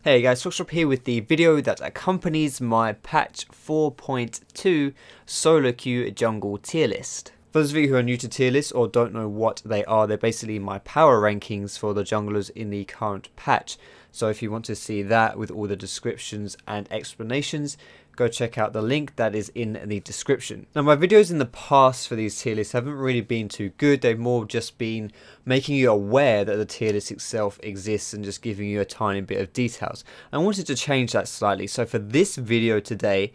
Hey guys, Foxdrop here with the video that accompanies my patch 4.2 solo queue jungle tier list. For those of you who are new to tier lists or don't know what they are, they're basically my power rankings for the junglers in the current patch. So if you want to see that with all the descriptions and explanations, go check out the link that is in the description. Now my videos in the past for these tier lists haven't really been too good. They've more just been making you aware that the tier list itself exists and just giving you a tiny bit of details. I wanted to change that slightly. So for this video today,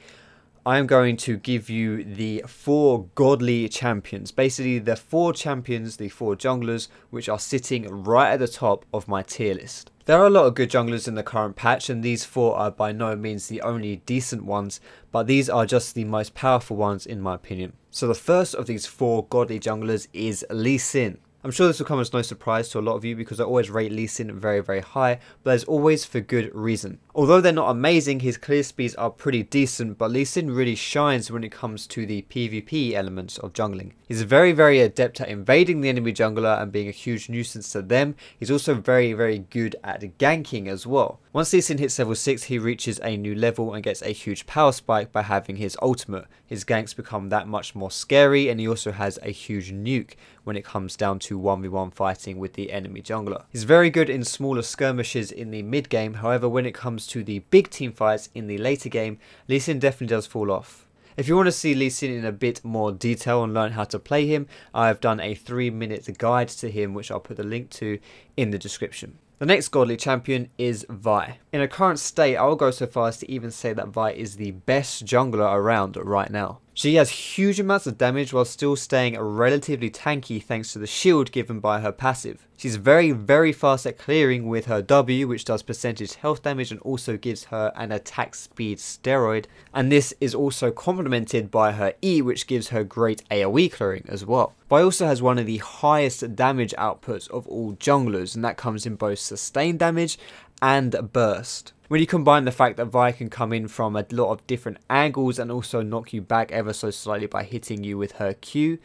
I'm going to give you the 4 godly champions. Basically the 4 champions, the 4 junglers, which are sitting right at the top of my tier list. There are a lot of good junglers in the current patch, and these 4 are by no means the only decent ones, but these are just the most powerful ones in my opinion. So the first of these 4 godly junglers is Lee Sin. I'm sure this will come as no surprise to a lot of you because I always rate Lee Sin very, very high, but there's always for good reason. Although they're not amazing, his clear speeds are pretty decent, but Lee Sin really shines when it comes to the PvP elements of jungling. He's very, very adept at invading the enemy jungler and being a huge nuisance to them. He's also very, very good at ganking as well. Once Lee Sin hits level 6, he reaches a new level and gets a huge power spike by having his ultimate. His ganks become that much more scary, and he also has a huge nuke when it comes down to 1v1 fighting with the enemy jungler. He's very good in smaller skirmishes in the mid game, however when it comes to the big team fights in the later game, Lee Sin definitely does fall off. If you want to see Lee Sin in a bit more detail and learn how to play him, I've done a 3-minute guide to him which I'll put the link to in the description. The next godly champion is Vi. In a current state, I will go so far as to even say that Vi is the best jungler around right now. She has huge amounts of damage while still staying relatively tanky thanks to the shield given by her passive. She's very, very fast at clearing with her W, which does percentage health damage and also gives her an attack speed steroid. And this is also complemented by her E, which gives her great AoE clearing as well. Vi also has one of the highest damage outputs of all junglers, and that comes in both sustained damage and burst. When you combine the fact that Vi can come in from a lot of different angles and also knock you back ever so slightly by hitting you with her Q,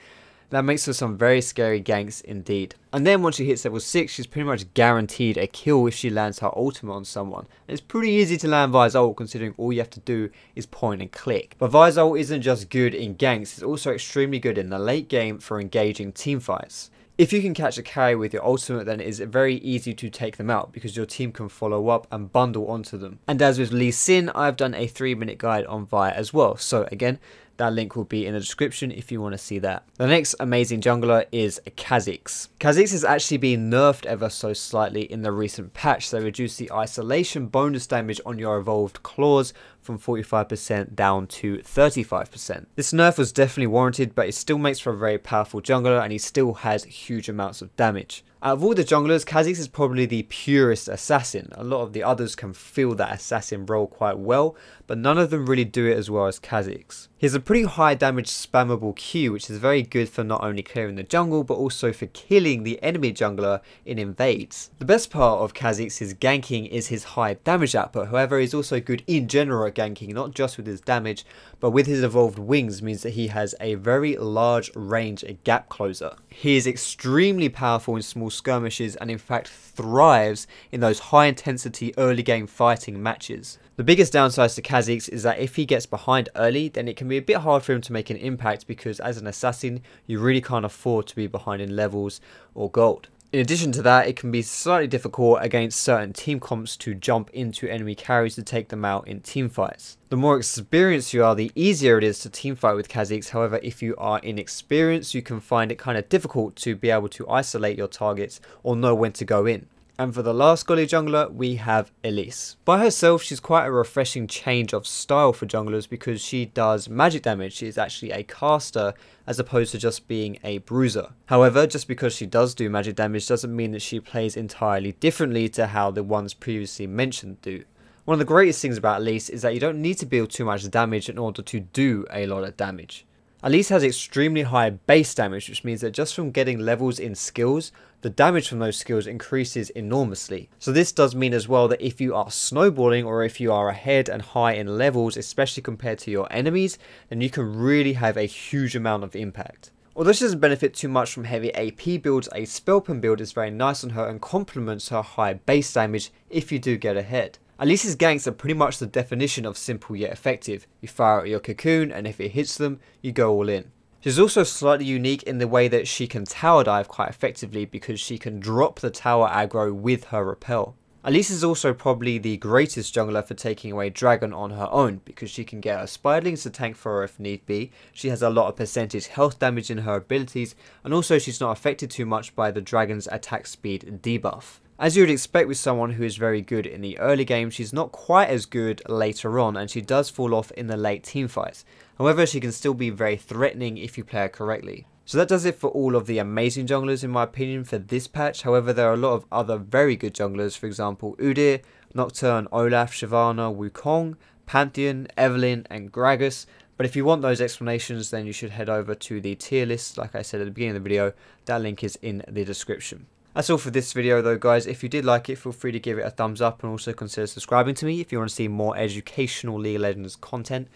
that makes her some very scary ganks indeed. And then once she hits level 6, she's pretty much guaranteed a kill if she lands her ultimate on someone. And it's pretty easy to land Vi's ult considering all you have to do is point and click. But Vi's ult isn't just good in ganks, it's also extremely good in the late game for engaging teamfights. If you can catch a carry with your ultimate, then it is very easy to take them out because your team can follow up and bundle onto them. And as with Lee Sin, I've done a 3-minute guide on Vi as well. So again, that link will be in the description if you want to see that. The next amazing jungler is Kha'Zix. Kha'Zix has actually been nerfed ever so slightly in the recent patch. They reduced the isolation bonus damage on your evolved claws from 45% down to 35%. This nerf was definitely warranted, but it still makes for a very powerful jungler and he still has huge amounts of damage. Out of all the junglers, Kha'Zix is probably the purest assassin. A lot of the others can fill that assassin role quite well, but none of them really do it as well as Kha'Zix. He has a pretty high damage spammable Q, which is very good for not only clearing the jungle, but also for killing the enemy jungler in invades. The best part of Kha'Zix's ganking is his high damage output. However, he's also good in general at ganking, not just with his damage, but with his evolved wings means that he has a very large range gap closer. He is extremely powerful in small skirmishes and in fact thrives in those high intensity early game fighting matches. The biggest downside to Kha'Zix is that if he gets behind early, then it can be a bit hard for him to make an impact because as an assassin, you really can't afford to be behind in levels or gold. In addition to that, it can be slightly difficult against certain team comps to jump into enemy carries to take them out in team fights. The more experienced you are, the easier it is to teamfight with Kha'Zix. However, if you are inexperienced, you can find it kind of difficult to be able to isolate your targets or know when to go in. And for the last godly jungler, we have Elise. By herself, she's quite a refreshing change of style for junglers because she does magic damage. She is actually a caster as opposed to just being a bruiser. However, just because she does do magic damage doesn't mean that she plays entirely differently to how the ones previously mentioned do. One of the greatest things about Elise is that you don't need to deal too much damage in order to do a lot of damage. Elise has extremely high base damage, which means that just from getting levels in skills, the damage from those skills increases enormously. So this does mean as well that if you are snowballing or if you are ahead and high in levels, especially compared to your enemies, then you can really have a huge amount of impact. Although she doesn't benefit too much from heavy AP builds, a spell pen build is very nice on her and complements her high base damage if you do get ahead. Elise's ganks are pretty much the definition of simple yet effective. You fire at your cocoon and if it hits them, you go all in. She's also slightly unique in the way that she can tower dive quite effectively because she can drop the tower aggro with her repel. Elise is also probably the greatest jungler for taking away Dragon on her own because she can get her Spiderlings to tank for her if need be. She has a lot of percentage health damage in her abilities, and also she's not affected too much by the Dragon's attack speed debuff. As you would expect with someone who is very good in the early game, she's not quite as good later on, and she does fall off in the late teamfights. However, she can still be very threatening if you play her correctly. So that does it for all of the amazing junglers in my opinion for this patch. However, there are a lot of other very good junglers, for example Udyr, Nocturne, Olaf, Shyvana, Wukong, Pantheon, Evelynn and Gragas. But if you want those explanations, then you should head over to the tier list like I said at the beginning of the video. That link is in the description. That's all for this video though guys. If you did like it, feel free to give it a thumbs up and also consider subscribing to me if you want to see more educational League of Legends content.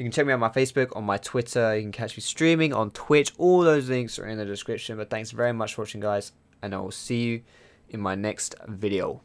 You can check me out on my Facebook, on my Twitter, you can catch me streaming on Twitch, all those links are in the description. But thanks very much for watching guys, and I will see you in my next video.